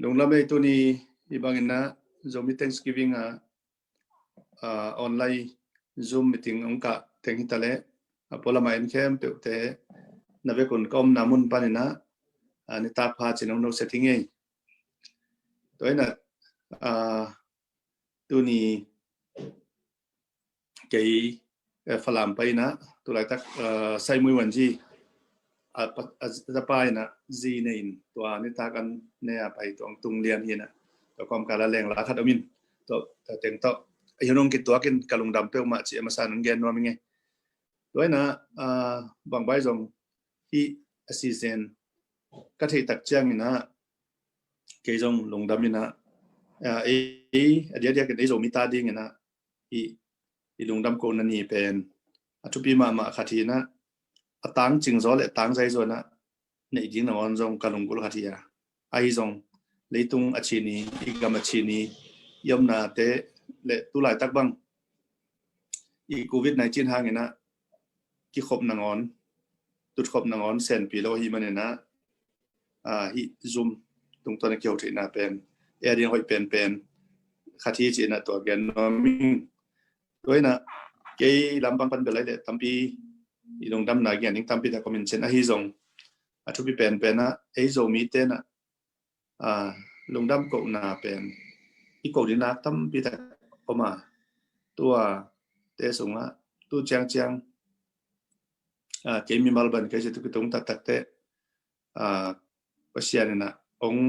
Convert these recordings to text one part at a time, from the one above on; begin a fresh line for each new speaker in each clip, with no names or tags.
lung lam ei tu ni ibangin na zomi Thanksgiving online Zoom meeting ongka teng hitale apola main kem pe te nave kun kom namun panina ani ta pha chinong no setting ei toina tu ni cái phần làm bay na tu lại tak sai mui wan ji pai na ji nein to ani ta kan ne pai tong tung lian hi na to kom kala leng la khat amin to ta teng to yonong ki to kin kalung dam pe ma chi ma san ngen no mi nge toy na bang bai jong hi season ka thei tak chang na ke jong lung dam na dia ke dei zo mi ta ding na i lung dam ko na ni pen atupi ma khathi na atang ching zo le tang zai zo na nei ding na on jong kalung gul khathia ai jong leitung achi ni igam achi ni yom na te le tu lai tak bang i covid 19 hang na ki khop na ngon tut khop na ngon sen pi lo hi man na hi zoom tung to na kyau thi na pen ering hoi pen khathi chi na to gen no ming toina ke lambang pan belai le tampi ilong dam na gen ning tampi ta comment chen a hi zong athupi pen na ei zo mi te na lung dam ko na pen i ko dina tampi ta oma tua te sunga tu chang ke mi malban ke tu tung ta tak te pasian na ong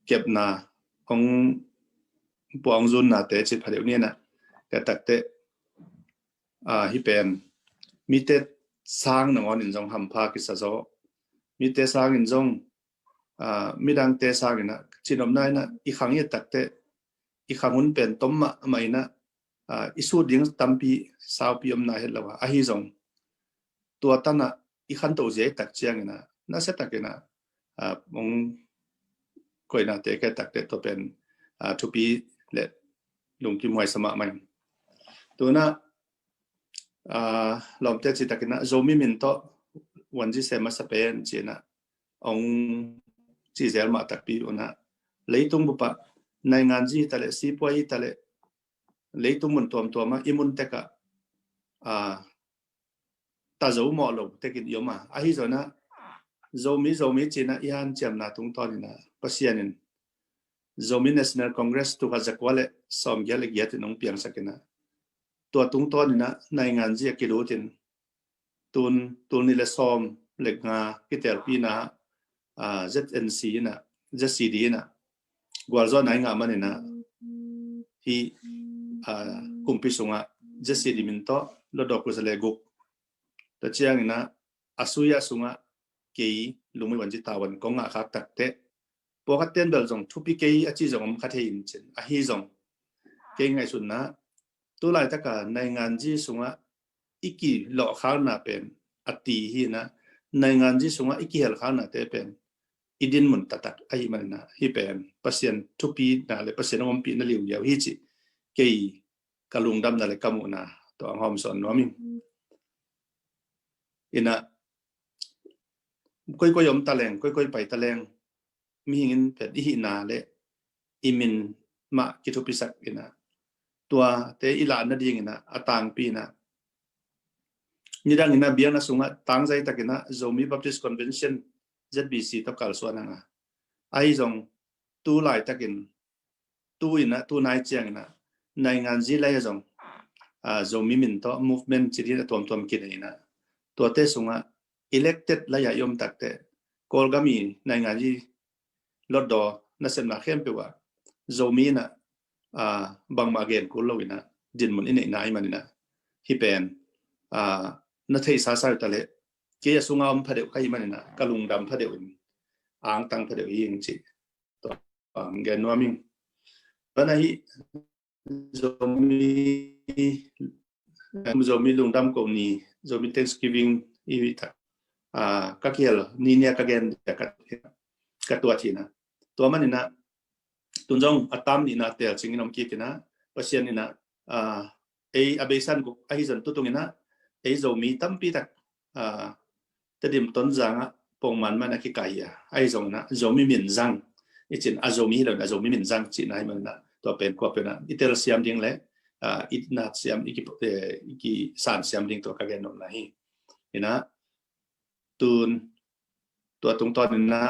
kep na ong puang zun na te chi phadeu ni na ka tak te hi pen mi te sang na ngon in jong ham pha ki sa zo mi te sang in jong mi dang te sang na chinom nai na i khang ye tak te i khangun pen tom ma mai na isu ding tampi sao pi om na het lawa a hi jong tua ta na i khan to je tak chiang na se tak na mong koi na te ka tak te to pen to pi le lung ki moi sama mai tu na lom te chi takina zomi min to wanji se ma sa pen chi na ong chi zel ma tak pi ona leitung bu pa nai ngan ji tale si poi tale leitung mun tom ma imun te ka ta zo mo lo te kin yoma a hi zona zomi chi na yan cham na tung ton na pasianin zomi National Congress tu ka zakwale som gele giat nong piang sakena tua tung ton na nai ngan ji ki do tin tun ni le som le nga ki tel pi na ZNC na ZCD na gwal zo nai nga man na hi kumpi sunga ZCD min to lo dok le guk ta chiang na asuya sunga ke lumi wan ji tawan ko nga khak tak te pokaten bel jong thupi ke achi jong kha thein chen a hi jong ke ngai sun na tu lai ta ka nai ngan ji sunga iki lo khal na pen ati hi na nai ngan ji sunga iki hel khal na te pen idin mun tatak ai man na hi pen pasien thupi na le pasien ngom pi na liu yaw hi chi ke kalung dam na le kamu na to hom son no mi ina koi yom taleng koi pai taleng mi hingin pet hi na le imin ma ki thupi sak ina tua te ila na ding ina atang pi na nidang ina biang na sunga tang zai takina zomi Baptist Convention ZBC to kal suana nga ai jong tu lai takin tu ina tu nai chiang na nai ngan ji lai jong zomi min to movement chi ri tom ki nei na to te sunga elected la ya yom takte kolgami nai ngan ji lodo na sen na khem pe wa zomi na bang ma gen ko lo ina din mun ine nai manina hi pen na thei sa tale ke sunga om phadeu kai manina kalung dam phadeu ang tang phadeu ying chi to gen no ming bana hi zomi lung dam ko ni zomi Thanksgiving i ta ka kiel ni nia ka gen ka tua thina to manina tunjong atam ni na tel chinginom ki tina pasien ni na abesan ko ai zan tutungina ei zomi tampi tak tadim ton zanga pongman mana ki kaya ai zong na zomi min zang จินอาโจมีเราอาโจมีมินจังจินให้มันนะตัวเป็นก็เป็นนะอิตาลีเซียมดิ้งเลยอิตนาเซียมอีกสารเซียมดิ้งตัวกันนนนะฮีเห็นนะตูนตัวตรงตอนนี้นะ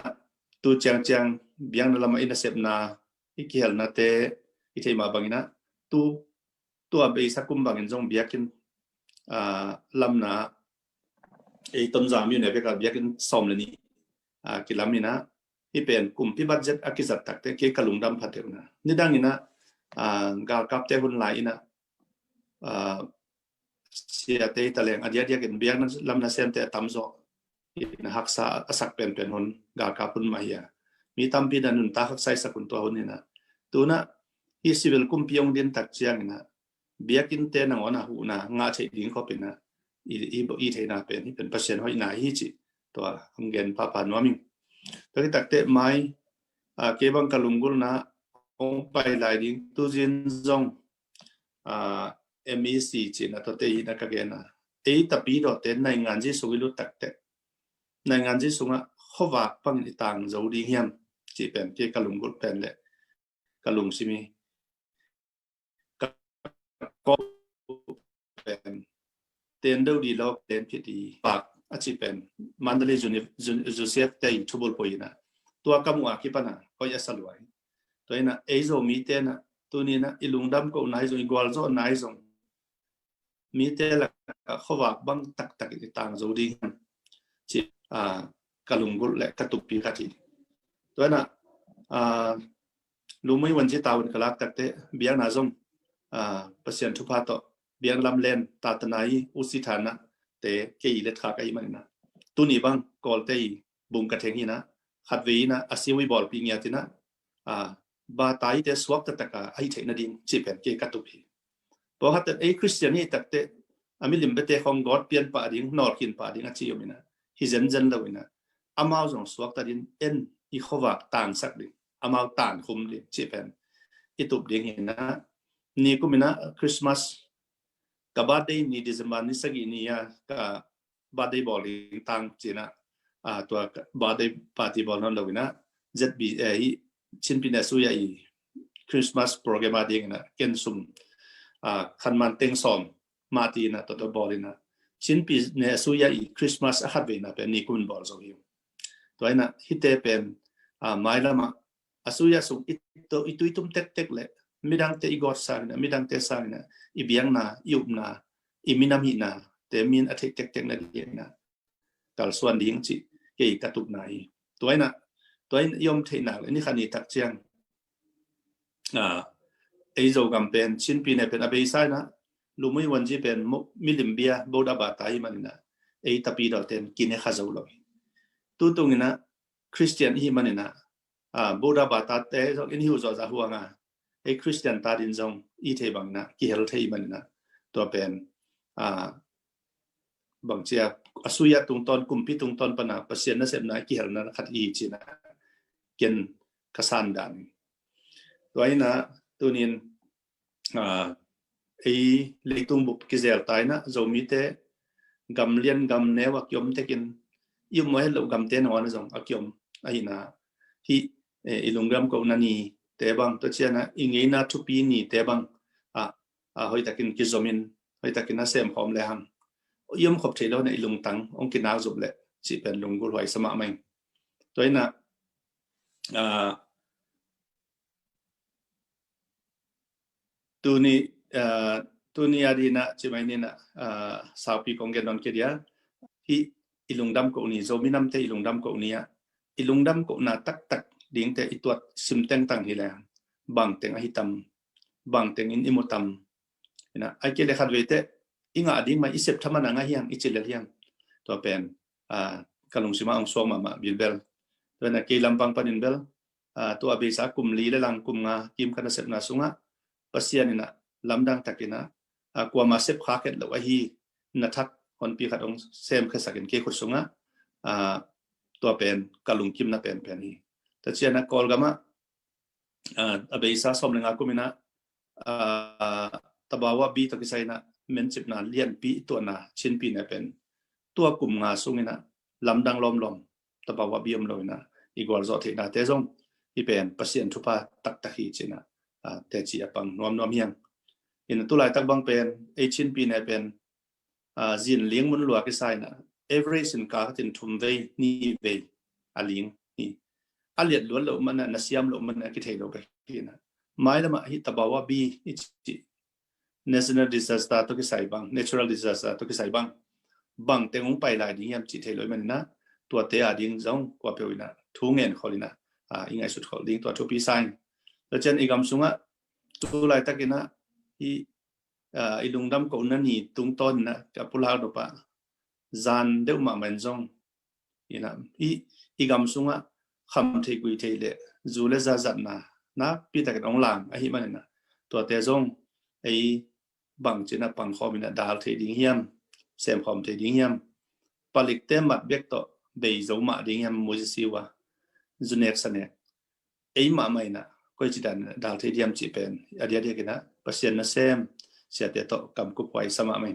ตูเจียงเบียงนั่นละมาอินเซปนาอีกเฮลนาเตอีเทมาบังนะตูตัวเบสักกุมบังอินจงเบียกินลำนาไอ้ต้นจามอยู่เนี่ยเป็นการเบียกินสมเลยนี่กิลำนี่นะที่เป็นกลุ่มพิบัติเจ็ดอากิจัดตักเตะเกี่ยวกับลุงดำพัดเดียวนะนี่ดังนี่นะกาลกับเจ้าคนหลายนะเสียเตะตะเลงอันเดียกันเบียงนั้นลำนาเซมเตะตำโซนะฮักษาสักเป็นหนกาลกับคนมาเฮียมีตำปีนันนุนตาฮักไซสักคนตัวคนนี่นะตัวนะที่สิเวลกุมพิองเดียนตักเจียงนะเบียกินเตะนังวันหูนะงาเฉยดิ้งเขาเป็นนะอีเทน่าเป็นที่เป็นเปอร์เซ็นต์ห้อยนาฮิจิตัวคงเงินพาปานวามิงตัวที่ตักเตะไม้เก็บังกะลุงกุลนะองไปหลายดิ้งตัวจินจงMEC จีนะตัวเตยนักเกณฑ์นะตับปีดอเตในงานที่สุกิลุตักเตในงานที่สุงะเขาว่าปังต่างจะดีเฮียมจีเป็นเกี่ยวกับลุงกุลเป็นเลยกะลุงสิมีก็เป็นเต็นเดาดีแล้วเต็นพิธีปากอาชีพเป็นมันเดลีจูเซฟเตยทุบลปอยนะตัวกำมัวคิดปนะก็จะสลวยตัวนี้นะโซมีเตนะตัวนี้นะอิลุงดำก็นายส่งอีกวาลโซนายส่งมีเตละเขาว่าบังตักต่างจะดีจีกะลุงกุลและกระตุกปีกทีตัวนั้นรู้ไหมวันที่ตาวันกลากตักเตเบียงนาส่งเปอร์เซ็นต์ทุพาโตเบียงลำเลนตาตนายอุสิธานะเตเกยเล็ดขาไก่มันนะตัวนี้บังกอลเตยบุงกระเทงฮีนะขัดวีนะอาศิวิบอลปีเงียตินะบาตายเตสวกตะตะกาไอเทนดิงจีเป็นเกกัตุพีเพราะฮัตเตคริสเตียนี่ตักเตอามิลิมเบเตของกอดเปลี่ยนป่าดิงนอร์กินป่าดิงอาชีพมินะฮิเซนเซนเลวินะอามาส่งสวกตะดินเอ็นอีขวักต่างสักดิอามาต่างคุมดิจีเป็นอิตุบดิงเห็นนะนี่ก็มินะคริสต์มาสกับบาร์เดย์นี่ดิเซมบาร์นี่สักนี่กับบาร์เดย์บอลลิงต่างจีนะตัวบาร์เดย์ปาร์ตี้บอลนั่นเลวินะZBชินปีนสุยาอีคริสต์มาสโปรแกรมดิ้งนะเกนซุมขันมันเต็งสอมมาตีนะตัวบอลนะชินปีนสุยาอีคริสต์มาสฮัดเวนะเป็นนิคุนบอลโซฮิวตัวนั้นฮิตเตเป็นไม่ละมาสุยาสุอิตุมเต็กเลยมิดังเตอีกอดสางนะมิดังเตสางนะอีเบียงนะยุบนะอีมินามินะเตมินอธิเต็กนะเดียนะกัลส่วนดิ้งจิเกี่ยกระตุกไหนตัวนั้นตัวนี้ยอมเทนักเลยนี่ขันนี้ตักเจียงโจกัมเป็นชินปีเนี่ยเป็นอาเบย์ไซนะรู้ไหมวันที่เป็นมิลิมเบียบูดาบาตายมันนะตับปีดอเต็นกินให้ข้าเจ้าเลยตัวตรงนี้นะคริสเตียนที่มันนะบูดาบาตาเตะจงอินฮิวจอจะหัวงาคริสเตียนตาดินจงอีเทบังนะกิเฮลเทมันนะตัวเป็นบางเจ้าอสุยะตรงตอนกุมพิตรงตอนปนาเปอร์เซ็นต์นั่นเสพนะกิเฮลนะขัดอีจีนะเกินกษันดันตัวนี้นะตัวนี้เล็กตุงบุกกิเซลตายนะโจมีเตกำเลียนกำเนวกยมเทกินยุ่งไม่ให้เรากำเตนวันจงอักยมไอ้นะที่ลุงกำก็นันนี่เตบังตัวเชียนะอิงเงินทุปีนี่เตบังหอยตะกินกิจมินหอยตะกินน่าเสมหอมเลยฮังยุ่งขบเทแล้วในลุงตังองกินน้าจุบเลยสิเป็นลุงกุลอยสมัครมั้งตัวนี้นะตัวนี้อดีนะใช่ไหมนี่นะสาวปีกองเกนนเกียร์ที่อิลุงดำกูนี่โจมินัมเตอิลุงดำกูนี่อิลุงดำกูน่าตักดิ้งเตอิตัวซิมเต็งต่างที่แล้วบางเต็งอหิตัมบางเต็งอิมุตัมนะไอเกเลขัดเวเตอิงอดิ้งมาอิเซปทำมันงาเฮียงอิจิเลเฮียงตัวเป็นกำลังสิมาองสวงมาบิลเบลตัวนั้นเกลัมบังปานินเบลตัวอเบสากุมลีและลังกุมงากิมกันเสพนาสุงะปัสยานินะลำดังตักินะกว่ามาเสพขาเกตแล้วฮีนัทักคนปีขัดองเซมเคสักินเกขุดสุงะตัวเป็นกาลุงกิมนะเป็นนี้แต่เชียนะกอลกามะอเบสาสมเลงอากุมินะตบาวะบีตกิไซนะเมนจิบนาเลียนปีตัวนาชินปีเนี่ยเป็นตัวกลุ่มงาสุงินะลำดังล้อมตบาวะบีมลอยนะอีกวอลจอดเทนาเตซง ที่เป็นเปอร์เซ็นต์ทุพาตักตะขีจินะแต่จีปังนวมเฮียงอินตุลายตักบังเป็นเอชินปีเนี่ยเป็นจินเลี้ยงมุนหลวกที่ใส่นะ average สินค้าที่ทุ่มเวนี่เวอลิงนี่อาเลียดล้วนหลงมันนะเสียมหลงมันนะคิดให้เราไปที่นะไม่ละมาฮิตบาว่าบีอิจิ national disaster ตัวที่ใส่บัง natural disaster ตัวที่ใส่บังบังเต็งงไปหลายดิ้งยามจิตให้เรามันนะตัวเตะดิ้งจงกว่าเปล่านะทุ่งเงินเขาเลยนะยังไงสุดเขาดิ้งตัวทุบปีไซน์แล้วเช่นอีกคำสุงะตุลายตักนะอีลุงดำก็นั่นนี่ตุงต้นนะกับพวกเราดูปะจานเดี๋ยวมาเหมือนจงนี่นะอีกำสุงะคำที่กุยเทเลจูเลจะจัดนะพี่ตะกันองหลังไอ้ที่มันนะตัวเตะจงไอ้บังจีน่ะปังคอมินะดาลเทดิ้งเฮียมเซมคอมเทดิ้งเฮียมผลิตเต็มบัดเบกโตเบย์จงมาดิ้งเฮียมมุจิสิวะจุนเอกสันเนี่ยไอ้มาไม่นะก็จิตานดาลเทดิ้งเฮียมจีเป็นอะไรเดียกันนะเปอร์เซ็นต์นะเซมเสียเตะโตกำกุบไว้สมาไม่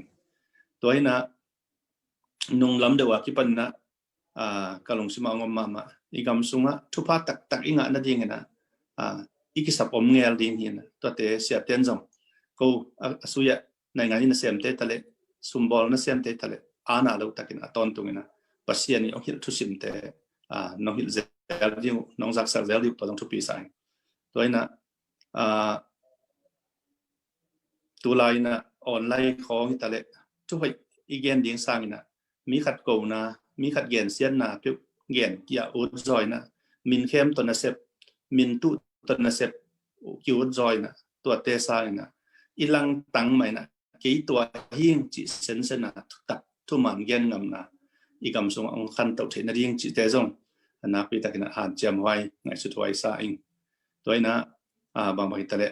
ตัวนี้นะนุ่งล้ำเดือดกี่ปันนะกะลงสิมางอมมาอีกำสุงะทุพาตักอิงะนั่นเองนะอีกสับอมเงลดิ้งเฮียนะตัวเตะเสียเต้นจงก็สุยะในงานนี้นะเสียมเตะทะเลสุมบอลนะเสียมเตะทะเลนาเราตักินะตอนตรงนี้นะปัสยานี่องค์หิลทุสิมเตะน้องหิลเซลดิ้งน้องจักสักเซลดิ้งตัวต้องทุบปีใส่ตัวนี้นะตัวไลน์นะออนไลน์ของอิตาลีทุกอีกเกณฑ์ดิ้งสร้างนะมีขัดโกนะมีขัดเกณฑ์เสียนนะเพียงเกณฑ์ยาอุดจอยนะมินเข้มตัวนะเซปมินตุตัวนะเซปกิวจอยนะตัวเตสายนะอีหลังตังใหม่นะกี่ตัวยิ่งจิเซนเซนะตัดทุมันเกณฑ์งำนะอีกคำส่งองคันตัวเทนยิ่งจิเตจงนะปีตะกินะหานเจียมไว้ในสุดไว้สายตัวนี้นะบางอิตาลี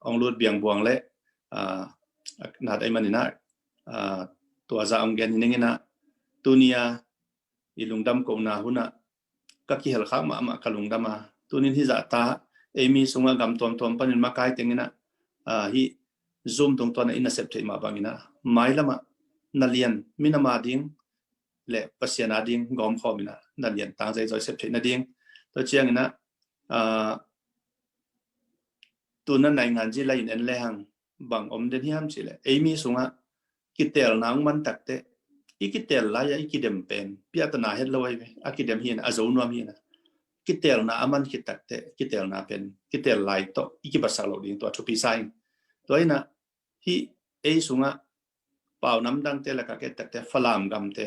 องรูดเบียงบวงเละนาดไอมันนี่นะตัวจะองเกนนี่นะตัวนี้อีลุงดำกูนาหุนะก็คิดเหรอครับมากับลุงดำมาตัวนี้ที่จะตามีสงฆ์กรรมตัวปันมาใกล้ถึงนี่นะฮีซูมตรงตัวนั้นอินเซปต์มาบางนะไม่ละมานัเลียนมินามาดิ้งเละปัสยานาดิ้งกอมข้อมินะนัเลียนตั้งใจจอยเซปต์นาดิ้งตัวเชียงนะตัวนั้นในงานจีไรอินเอ็นเลหังบางอมเดนฮิมสิเลยมีสงฆ์กิเตลนางมันตักเตอีกิเตลลายอีกิเดมเป็นพิจารณาเห็นเลยอากิเดมเฮียนอาจูนวมเฮียนกิเตลนาอามันกิตักเตกิเตลนาเป็นกิเตลไลโตอีกิปัสสาวะดิ้งตัวทุปีไซน์ตัวนี้นะที่สงฆ์เป่าน้ำดังเตละกะเกตักเตฟลามกำเต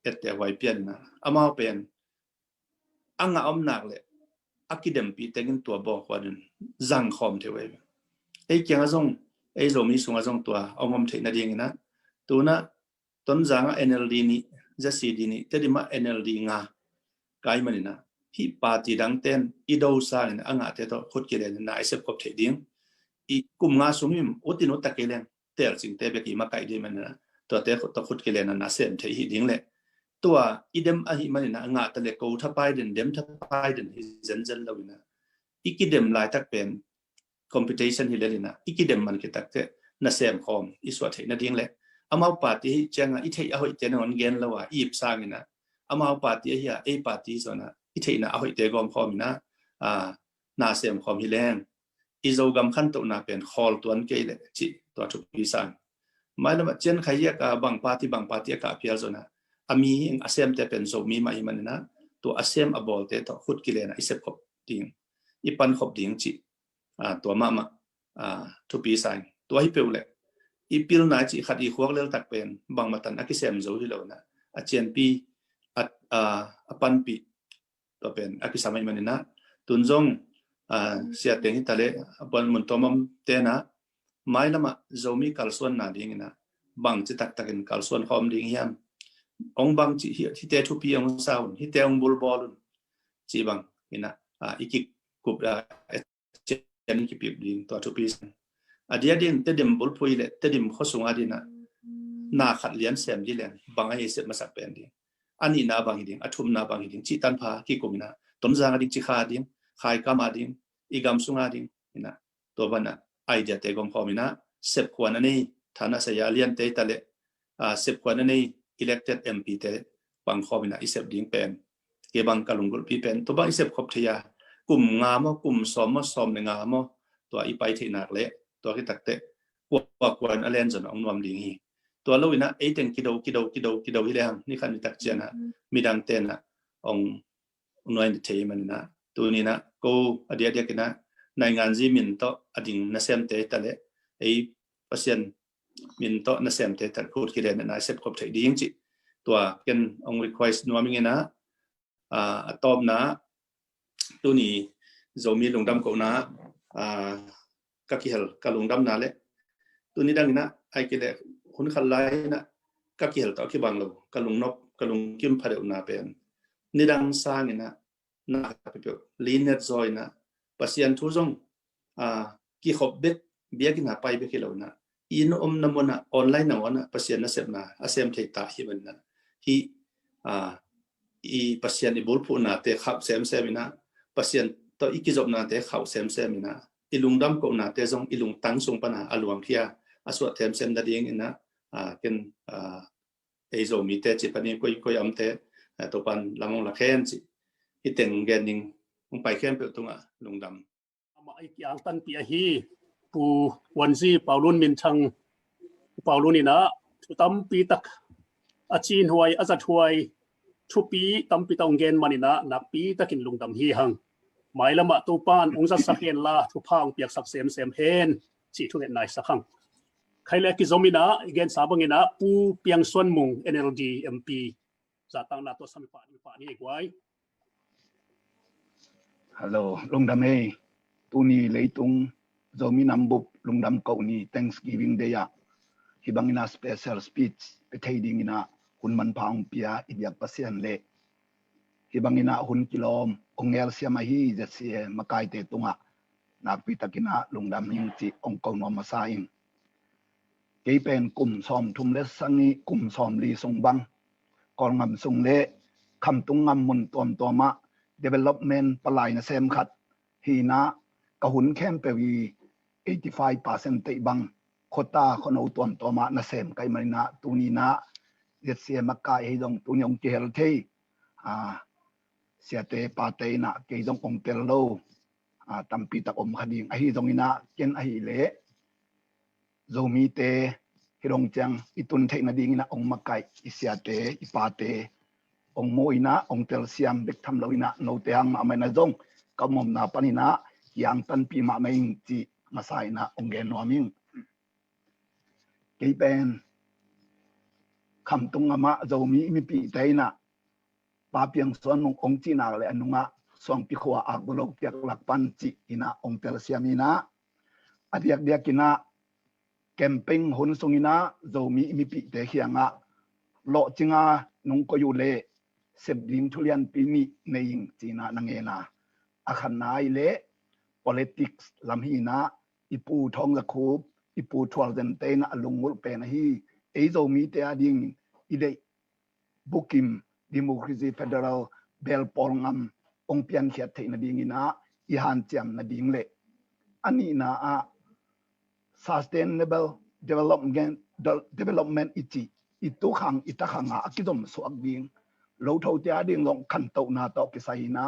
เอตเตไว้เปลี่ยนนะอามาเป็นอังอาอมนักเลยอากิเดมปีเต็งตัวบอกว่านั้นจังคอมเทไว้เกี่ยงจงโรมีสงฆ์จงตัวเอางมเทนดิ้งนะตัวน่ะต้นจังNLDนี่จะสีดีนี่แต่ดิมา NLD งากายมันนะที่ปาร์ตี้ดังเต้นอีดาวซาเนี่ยอ่างเตตัวขุดเกลียนนะไอเซปคบเทดิ้งอีกุมงาสุมิมอุตินุตตะเกลียนเตลสิงเตเบกีมาไกดีมันนะตัวเตตัวขุดเกลียนนะเซมเทหิดิ้งเลยตัวอีเดมอะหิมันนะอ่างตะเลกูทับไปเดินเดมทับไปเดินฮิเซนเซนแล้วนะอีกิเดมลายตักเป็นcompetition ฮิเลลินะอีกิเดมมันกิตักเตนะเซมคอมอีสวดเทนะดิ้งเลยอามาปาร์ตี้จังอีเทียเอาอีเจนอนเกนแล้วว่าอีบสร้างนะอามาปาร์ตี้เฮียปาร์ตี้ส่วนนะอีเทียนะเอาอีเตกอมคอมนะนาเซมคอมฮิเลนอีโจกำขั้นตัวน่ะเป็นคอลตัวนั้นเกลจิตัวทุกปีสังไม่ละมาเจนใครเรียกบางปาร์ตี้กับเพียร์ส่วนนะมีอาเซมเตเป็นโซมีมาอีมันนะตัวอาเซมอบอลเตตัวขุดกิเลนะอีเซปขบดิ้งอีปันขบดิ้งจิตัวมาทุกปีสังตัวให้เปลวเลยอีพิลนาจิขัดอีขวกเลือกตักเป็นบางมาตันอากิเซมโจที่เรานะอาเจียนปีปันปีตัวเป็นอากิสามัยมันนะตุนจงเสียเต็งที่ทะเลปันมุนตัวมัมเตนะไม่ละมาโจมีกัลส่วนนาดิ้งนะบางจิตักกันกัลส่วนคอมดิ้งเฮียมองบางจิที่เตทุปีองสาวที่เตองบุลบอลุนจีบางนี่นะอีกิกุบเจนกิปิบดิ้งตัวทุปีอดีตดินเตดิมบุลพุยเลเตดิมข้อสงอาดินะนาขัดเลี้ยนเสียมดิเลนบางไอเสมาสักเป็นดิอันนี้นาบางดิงอัฐุมนาบางดิงจิตันพากิกุมินะต้นจางดิงจิขาดิงขายกามาดิงอีกำสุงอาดิงนี่นะตัวบันนะไอเดียเตกอมพอมินะเซปขวานันนี่ฐานะสยาเลียนเตตะเลเซปขวานันนี่ elected MP เตบางพอมินะอิเซปดิงเป็นเก็บบางกะลุงกุลปีเป็นตัวบางอิเซปขบเทีย กลุ่มงามกลุ่มซ้อมในงามตัวอีไปที่หนักเละตัวที่ตักเตะกวนอะไรจนองนวมดิ่งฮีตัวเราอินะเต็งกิโดที่แรงนี่คันตักเจนะมีดังเตนะองนวยเทมันนะตัวนี้นะก็อดีตกันนะในงานจีมินโตอดิ่งนัเซมเตตะเละไอพัศยันมินโตนัเซมเตตะพูดกิเลนนะเซฟครบใช้ดีจริงตัวกันองรีควอสนัวมิงนะตอบนะตัวนี้จะมีลงดำกูนะกักเฮลกับลงดำนั่นแหละตัวนี้ดังนี้นะไอ้กิเลคนขันไล่นะกักเฮลต่อที่บางเรากับลงนกกับลงกิมพาเดอุนาเป็นนี่ดังสร้างนะน่าไปเปล่าลีเนอร์จอยนะปัศยันทุจงกี่ขบเบ็ดเบียกินหาไปเบกิเลนะอินอมน้ำมันออนไลน์นะวันนะปัศยันนั่นเสพนะอาเซมเทตาฮิบันนะที่อีปัศยันอีบุลพูนะเตะขับเซมนะปัศยันต่ออีกิจบนาเตะเขาเซมนะอีลุงดำกูนาเตะจงอีลุงตั้งทรงปัญหาอลวงเทียอาสวดเซมดัดยังนะกันไอโซมีเตะจิปันนี้ก็ยอมเตะตัวปันลำมงละแค่นจิอีเต็งแกนยิงมึงไปแค่เปิดตรงลุงดำ
มาไอ้กี่อังตันปีฮีปูวันซีเปาลุนมินชังเปาลุนนี่นะทุตัมปีตักอาจีนหวยอาจัดหวยทุปีตัมปีตองเกนมานี่นะนักปีตักินลุงดำฮีหังหมายละมาตูปานองค์สักเฮนลาทุพางเปียกสักเซมเฮนสิทุเห็นนายสักขังใครเล็กกิจมินะเกนสาบังนะปูเปียงส่วนมุง NLD MP จะตั้งนาตัวสมิปานี่อีกไว้
ฮัลโหลลุงดำเอตูนี่เลยตุงจะมีนำบุบลุงดำเก่านี่ Thanksgiving Day ฮิบังอินา special speech ไปเทดิ้งอินาหุ่นมันพางเปียอิเดียปัสยันเล่ฮิบังอินาหุ่นกิโลมองเอลเซียมาฮีจะเสียมาไกเตตุงะนักพิทักษ์นะลุงดำยิงจีองเก่านอมาซาอิงเกี่เป็นกลุ่มซ้อมทุ่มเล็สังนี้กลุ่มซ้อมลีทรงบังกองงำทรงเล่คำตุงงำมุนตัวมาdevelopment ปลายนะเซมขัดฮีนะกะหุนเข้มเปวี85% ติบังโคตาคนเอาตัวมานะเซมไกมันนะตูนี้นะเจ็ดเสียมักกะให้ดงตูนี้องเกลเทเสียเตปาเตนะเกยดงองเกลโลตัมปีตะอมคดีไอฮีดงนี้นะเกนไอเละโซมีเตฮิดงจังอิตุนเทนะดีนี้นะองมักไกอิเสียเตอิปาเตองโมอินะองเตลเซียมเด็กทำเราอินะโนเตียงมาไม่นะจงกำมอมนาปนินะยังตันปีมาไม่จีมาใส่นะองเกนวามิงกี่เป็นคำตรงมาจะมีปีใจนะปาเพียงส่วนองจีนาเลยนุงะส่วนปีขวาอักบล็อกเปียกหลักปันจีอินะองเตลเซียมินะอดียกเดียกินะแคมเปญหุ่นทรงอินะจะมีปีใจเขียงะโลจิงะนุงก็อยู่เลยเสพดินทุเรียนปีนี้ในยิงจีน่านังเอนาอาคารนายเละ politics ลำฮีนะอีปูทองละคูบอีปูทวลเซนเตนะลงมุลเป็นฮีไอโซมีเตอดิ่งอีเดบุกิมดิโมคราซีเฟเดอรัลเบลปอลงัมองเปียนเขียดเทนดิ่งนะอีฮันเจียมนะดิ่งเละอันนี้นะsustainable development อีตุขังอีตะขังอาคิดมสวกดิ่งเราเท่าที่ดิ่งลงขันโตนาโตกิไซนะ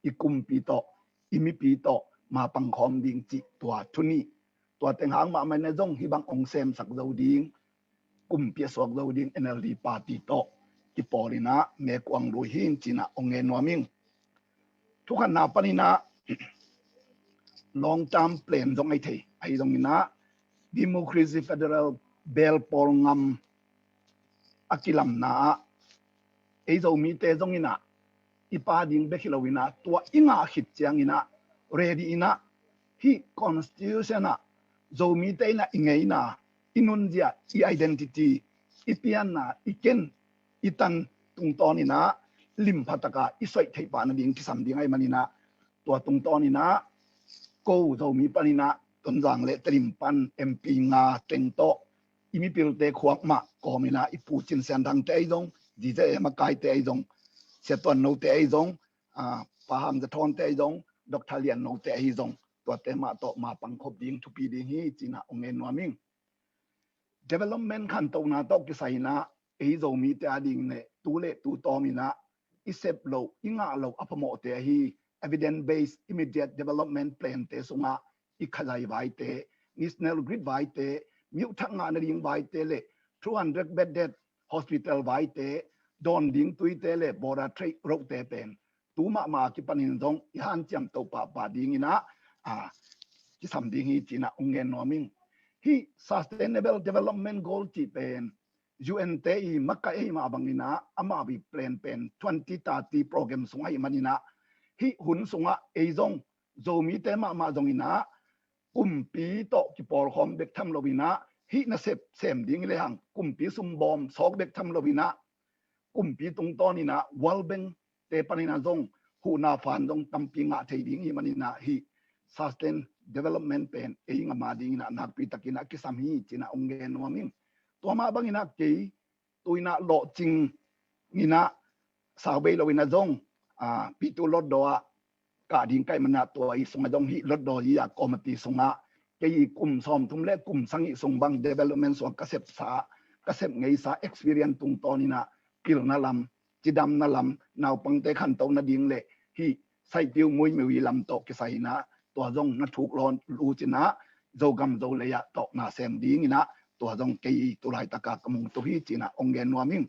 อีกุมปีโตอีมีปีโตมาปังคอมดิ่งจิตัวทุนีตัวเต็งหางมาไม่ในจงฮิบังองเซมสักเราดิ่งกุมเปียสวกเราดิ่ง NLD ปาร์ตี้โตกิปอรินะเมกวางดูหินจีนะองเงินวามิงทุกขณะปนินะลองจำเปลี่ยนตรงไอเทไอตรงนี้นะดิโมคราซีเฟเดอรัลเบลปอลงัมอากิลัมนาไอโซมีเตจงอินะอีปาดิงเบคิลวินะตัวอิงาขิดเจียงอินะเรดีอินะฮีคอนสติทูชันนะโซมีเตนะอิงเอินะอินุนเจียอีไอเดนติตี้อีเปียนนะอีเกนอีตันตุงตอนินะลิมพัตกาอีสวยเทปานะดิงที่สัมดิงไอมันอินะตัวตุงตอนินะโกโซมีปานินะต้นจางเลตริมปันเอ็มปีงาเต็งโตอีมีพิลเตขวบมาก็มีนะอีปูจินเซนทางเตยจงดีเจมาไกเตยจงเสียตัวโนเตยจงปะหามจะทอนเตยจงดอกทาเลียนโนเตยจงตัวเตมาโตมาปังคบดิงทุปีดิงฮีจีน่าองเงินวามิง development ขันโตนาโตกิไซนะไอโซมีเตอดิงเนตูเลตูตอมินะอิเซบโลอิงาโลอัปโมเตฮี evidence based immediate development plan te sunga ikhajai vai te national grid vai te miu thanga na ring vai te le 200 bedded hospital vai te don ding tui te le bora trade ro te pen tu ma ki panin dong i han cham to pa ding ina ki sam ding hi china ungen no ming hi sustainable development goal ti pen UNTE maka ma bangina ama bi plan pen 2030 program sunga i manina hi hun sunga eizong zomi te ma zong ina pi to ki por khom bek tham lobina hi na sep sem ding le hang pi sum bom sok bek tham lobina pi tung ton ina world bank te panina zong hu na fan zong tampi nga thei ding hi manina hi sustain development pen e nga ma ding na nak pi takina ki sam hi china ongen no ming to ma bangina ke tuina lo ching ngina sabe lo ina zong pi tu lot do ka ding kai mana to i sunga dong hi lot do ya committee sunga ke i kum som tum le kum sangi sung bang development so kasep ngei sa experience tung tonina kil na lam chidam na lam naw pang te khan to na ding le hi sai tiu mui mi wi lam to ke sai na to jong na thuk lon lu china zo gam zo le ya to na sem ding ina to jong ke i tu lai taka kamung to hi china ongen no ming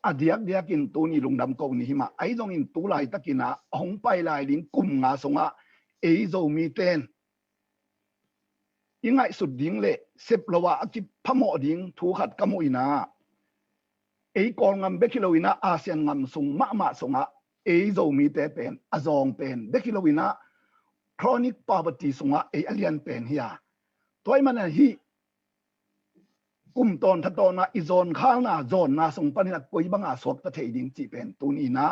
adiak in tu ni lungdam ko ni hima ai jong in tu lai takina hong pai lai ding kum nga songa ei zo mi ten ingai sut ding le sep lawa aki phamo ding thu khat kamu ina ei kol ngam bekilowina ASEAN ngam sung ma songa ei zo mi te pen azong pen bekilowina chronic poverty songa ei alien pen hiya toy man hi kum ton thatona izon khalna zon na sung panina koi banga sok ta thei ding chi pen tuni na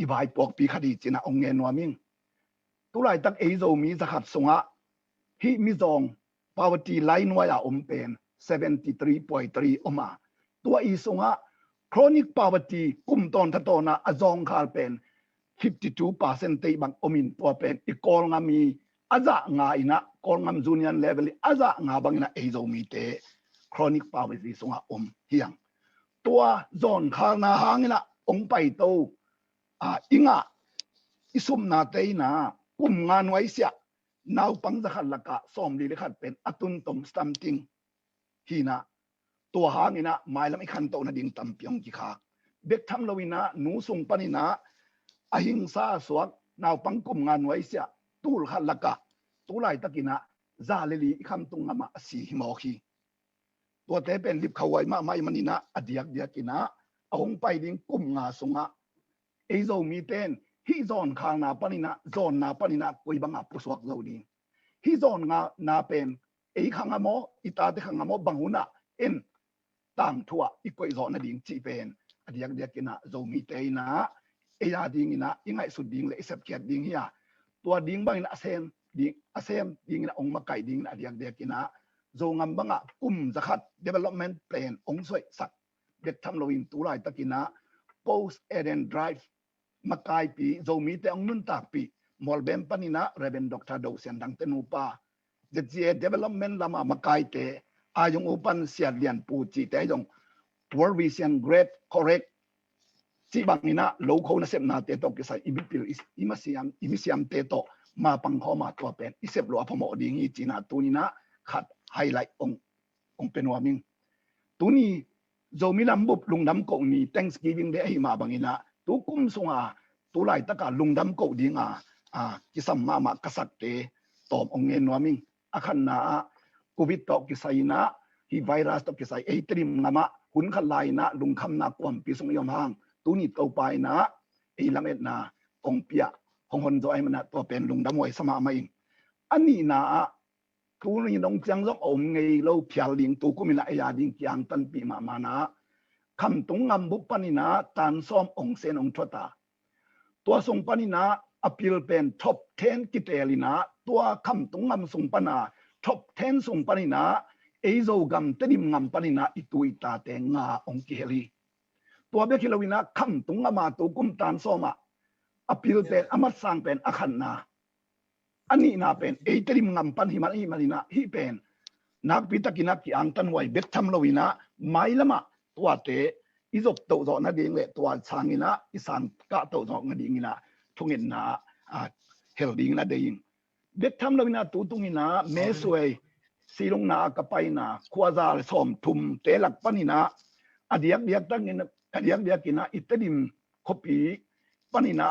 i bai pok pi khadi china ongen noming tulai tak ei zo mi zakhat songa hi mi zong poverty line wa ya pen 73.3 oma tua i songa chronic poverty kum ton thatona azong khal pen 52% te bang omin tua pen i kol ngami aza nga ina kol ngam junior level aza nga bangina ei zo mi te chronic poverty songa hiang tua zon khal na hangina ong pai to inga isum na te na kum ngan wai sia naw pang zakhat laka som li lekhat pen atun tom stamting hina tua hangina mailam ikhan to na ding tampiong ki kha bek tham lowina nu sung panina ahingsa swak naw pang kum ngan wai sia tul khat laka tulai takina za leli ikham tung ama si himo khiตัวเตเป็นลิบเขาไว้มาไม่มันนี่นะอดียกกินะองไปดิ้งกุมงาสุงะไอโซมีเต้นฮิซอนข้างนาปนินะซอนนาปนินะกุยบังอับปุสวกโซดีฮิซอนงานาเป็นไอข้างอโมอิตาเตข้างอโมบังหุนะเอ็นต่างทั่วอีกุยซอนนาดิ้งจีเป็นอดียกกินะโซมีเต้นะไอยาดิ้งนะยังไงสุดดิ้งเลยเสพเกียดดิ้งเฮียตัวดิ้งบังนะเซมดิ้งเซมดิ้งนะองมาไก่ดิ้งนะอดียกกินะzongam banga kum zakhat development plan ongsoi sak bet tham loin tulai takina post eden drive makai pi zomi te ongnun tak pi molbem panina reben dr do sian dang tenupa je development lama makai te ayong upan sialian pu chi te jong world vision great correct chi bangina local na sep na te to kisai ibipil imisiam te to ma panghoma to pen isep lo apamo ding hi china tunina khat highlight ong penwaming tuni zomi lambup lungdam ko ni thanksgiving de hi ma bangina tu kum sunga tu lai taka lungdam ko dinga kisam ma kasak te tom ongen waming akhan na covid to kisaina hi virus to kisai eitrim ngama hun khalai na lungkham na kwam pi sung yom hang tuni to pai na ei lamet na ong pia hong hon zo ai mana to pen lungdam wai sama mai ani na tu ni nong chang zok om ngei lo phial ding tu kumina ya ding kyang tan pi ma mana kham tung ngam bu panina tan som ong sen ong thota tua sung panina appeal pen top 10 kitelina tua kham tung ngam sung pana top 10 sung panina eizo gam tedim ngam panina itui ta te nga ong ki heli tua be kilowina kham tung ngama tu kum tan soma appeal pen amat sang pen akhan na ani na pen eitrim ngam pan himanina hi pen nak pitakina ki angtan wai bet tham lowina mailama tuate izok to zo na ding le tuan changina isan ka to zo nga dingina ทุงเงินนาเฮลดิ้งนะเดียงเบ็ดทำเราวินาตูตุงินาเมสวยสีลงนากระไปนาขวาซาสอมทุมเตลักปนินาอดียกตั้งเงินอดียกกินะอิตดิมคบีปนินา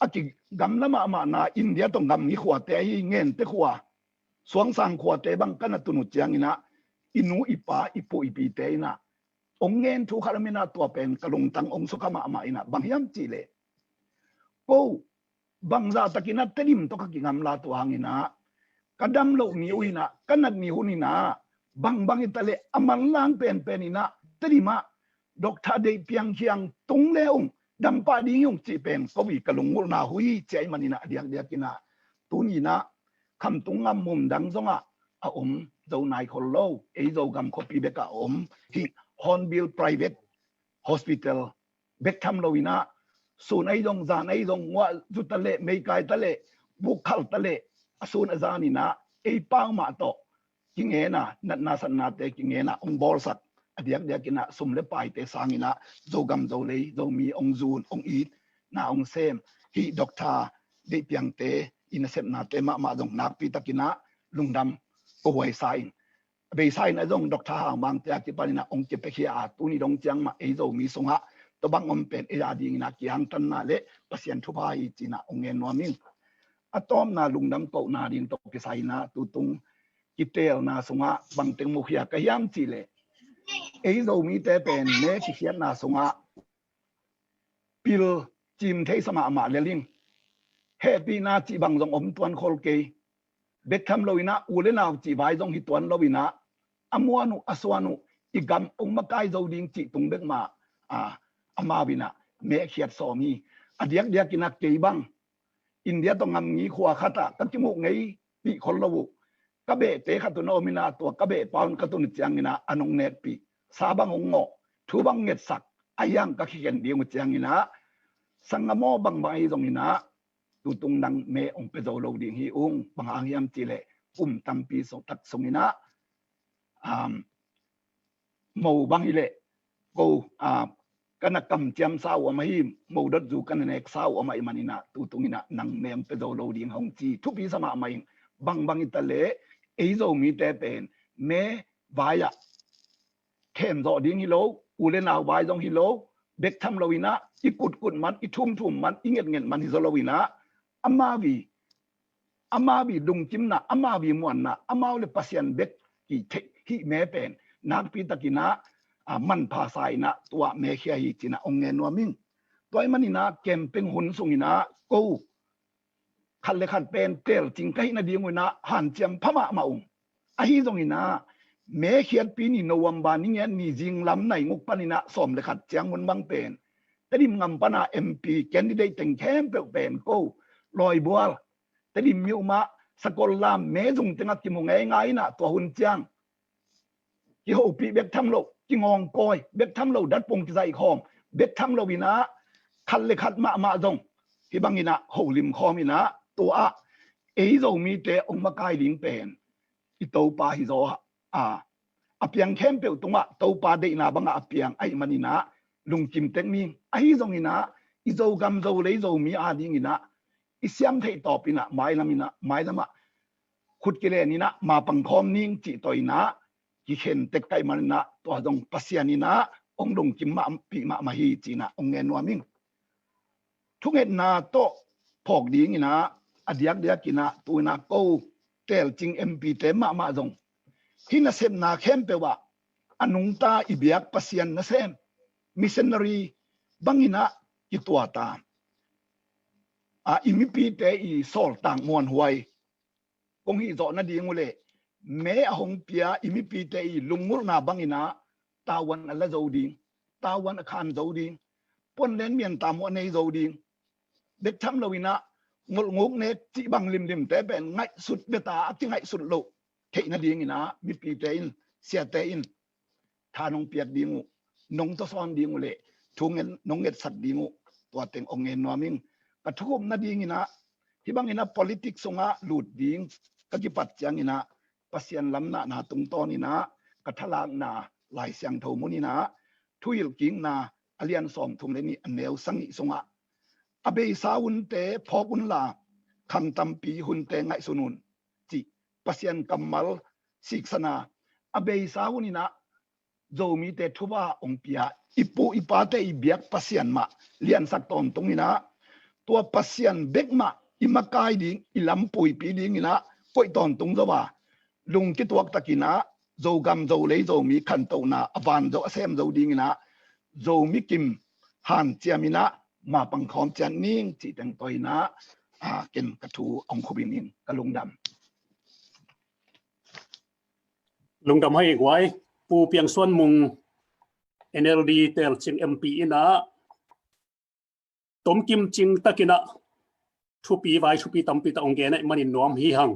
อากิกำละมานาอินเดียต้องกำนี้ขวาเตยเงินเตขวาสวงสังขวาเตบังกันตุนุจียงนะอินูอิปาอิปูอิปีเตนะองเงินทุกขารมินาตัวเป็นกระลงตังองสุขมาอินะบางยามจีเลกูบางซาตะกินะเตดิมต้องกิงามลาตัวหางินะกระดำโลมีอุยนะกันนัดมีหุนินะบางอิตาเลอามันล้างเป็นอินะเตดิมาดอกทาเดเปียงเชียงตุงเลองดัมปาดิยงจีเป็นก็วิกระลงมุนาหุยใจมันอินะเดียกินะตุนีนะคำตุงงามมุมดังซงอาอมเจ้านายคนโลเอเจ้ากำคบีเบกอมที่ฮอนบิล private hospital เบกทำโลวินะส่วนไอ้ดงจานไอ้ดงว่าจุดทะเลไม่ไกลทะเลบุกเข้าทะเลส่วนอาจารย์นี่นะไอ้ป้ามาโตกิงเงนะนัดนาสันนาเตกิงเงนะองบอลสัตเดียกกินะสมเลปายเตสังินะโจกำโจเลยโจมีองจูนองอีดนาองเซมที่ด็อกเตอร์ได้เพียงเตอินเซมนาเตมาดงนักปีตะกินะลุงดำก็ไว้ไซน์ไปไซน์นะดงด็อกเตอร์ห่างบางแต่ที่ปานินะองเจ็บไปเขียตุนี่ดงจังมาไอ้โจมีสงะตัวบางอมเป็นเอราดีนะกี่หังตันนาเละปัสยันทุพายจีนะองเงินวามิงอะตอมนาลุงดำโตนาดินตกกิไซนะตุตุงกิเตลนาสงะบางเต็งมุขยากะยามจีเลไอ้โจมีแต่เป็นเนกิเขียนนาสงะปิลจิมเทสมามาเลลิงเฮปีนาจีบังจงอมตวนโคลเกเบ็ดคำโลวินะอูเลนาจีบายจงฮิตวนโลวินะอมัวนุอสวานุอีกำองมากายโจดิงจีตุงเบกมาอามาวินะเมฆเขียดสอมีอเดียกกินักเกยบังอินเดียต้องงำงี้ขวาขัดกัจมุกไงปีคนละวุกะเบเตขัตุนอมินาตัวกะเบปอนขัตุนเจียงนะอนงเนตปีสาบังองงอทูบังเงตสักอายังกะขี้เกียจเดียวเจียงนะสังกโมบังใบตรงนี้นะตุตุงดังเมองเปโซโลดิงฮีองบังอางยามจีเลปุ่มตัมปีสงตักสงนี้นะโมบังฮิเลกูกันกำเจียมสาวมาฮิมูดัดจูกันเนกสาวมาอิมันนะตุตุงินะนังเมมเปโดโลดิงฮงจีทุกปีสมามาอิบางอิตาเลเอโซมีแต่เป็นเมวายะเข้มโซดิงฮิโลอูเลนาวายจงฮิโลเบ็กทำโลวินะอีกุดมันอีทุ่มมันอีเงียมันฮิโซโลวินะอามาวีดุงจิมนะอามาวีมวนนะอามาเลปัสยันเบ็กกี่เทฮิเมเป็นนักปีตะกินะมันภาษาอินะตัวเมฆยาฮิจินะองเงินวามิงตัวมันนี่นะเกมเป็นหุ่นสุงินะกูขันเลขันเป็นเตลจริงก็ฮินาดีงวยนะหันเจียมพม่ามาองอหิจงอินะเมฆยาปีนี่โนวัมบานี่เงี้ยนี่จริงลำไหนงกปนินะสมเลขัดเจียงมันบังเป็นแต่ดิมงำปนาMPแคนดิเดตแต่งแคมเป็นกูลอยบัวแต่ดิมิวมาสกอลลามเมจงจังกิมงง่ายนะตัวหุ่นเจียงที่เขาปีเบ็กทำโลกิงองกอยเบ็กทำโลดัดปงใจคอมเบ็กทำโลวินะคันเลขัดมาจงที่บางอินะหูลิมคอมินะตัวเอโซมีเตองมากายลิงเป็นอีโตปาฮิโซอเปียงเข้มเปียวตรงว่าโตปาเดนาบังอเปียงไอมันอินะลุงจิมเต็งมีไอจงอินะอีโซกำโซเลยโซมีอาดิงอินะอีเสียมเทตอปินะไม้ละมินะไม้ละมาขุดกิเลนี่นะมาปังคอมนิ่งจิตอยนะที่เห็นเต็กไก่มันนะตัวดงปัสยานีนะองดงจิมมาปีมาฮีจีนะองเงินวามิงทุกเห็นนะโตพอกดีงี้นะอดียกกินะตัวนะกูเตลจิงMPเตมาจงที่น่ะเซมนาเข้มเปว่าอนุงตาอิเบียกปัสยันนะเซมมิสเซนนารีบังอินะกิตัวตามอิมิปีเตอีโซลต่างมวนหวยกงฮีโซนะดีงเลยเมอหงเปียอิมิปีเตอีลุงมุรนาบังอินะตาวันอัลละโจดิงตาวันอาคารโจดิงปนเล่นเมียนตามวันในโจดิงเด็กทำเราวินะงกเนจิบังลิมแต่เป็นไงสุดเบตาที่ไงสุดโลเทนะดีงอินะมิปีเตอินเสียเตอินทานงเปียกดีงูนงตะซอนดีงูเลยทุงเงินนงเงินสัตดีงูตัวเต็งองเงินนัวมิงกระทุกนาดีงินะที่บางอินะ politics สงะหลุดดิงก็จิปัดจังอินะปัสยันลำนาตรงตอนนี้นะกระทลางนาลายเสียงโทมุนี่นะทุยกิงนาอเลียนสอมทุมเลนี่อันเนวสังอิสงะ abe sa unte phokunla kham tampi hunte ngai sunun chi pasian kamal siksana abe sa unina zomi te thuwa ongpia ipu ipate ibiak pasian ma lian sak ton tungina tua pasian bekma imakai ding ilampui pi ding ina koi ton tung zawa lung ki tuak takina zo gam zo lei zo mi khan to na avan zo asem zo ding ina zo mi kim han chiamina ma pang khom chan ning chi tang toina ken kathu ong khubinin kalungdam
lungdam hai gwai pu piang suan mung NLD tel ching MP ina tom kim ching takina thupi vai thupi tampi ta ongge na manin nom hi hang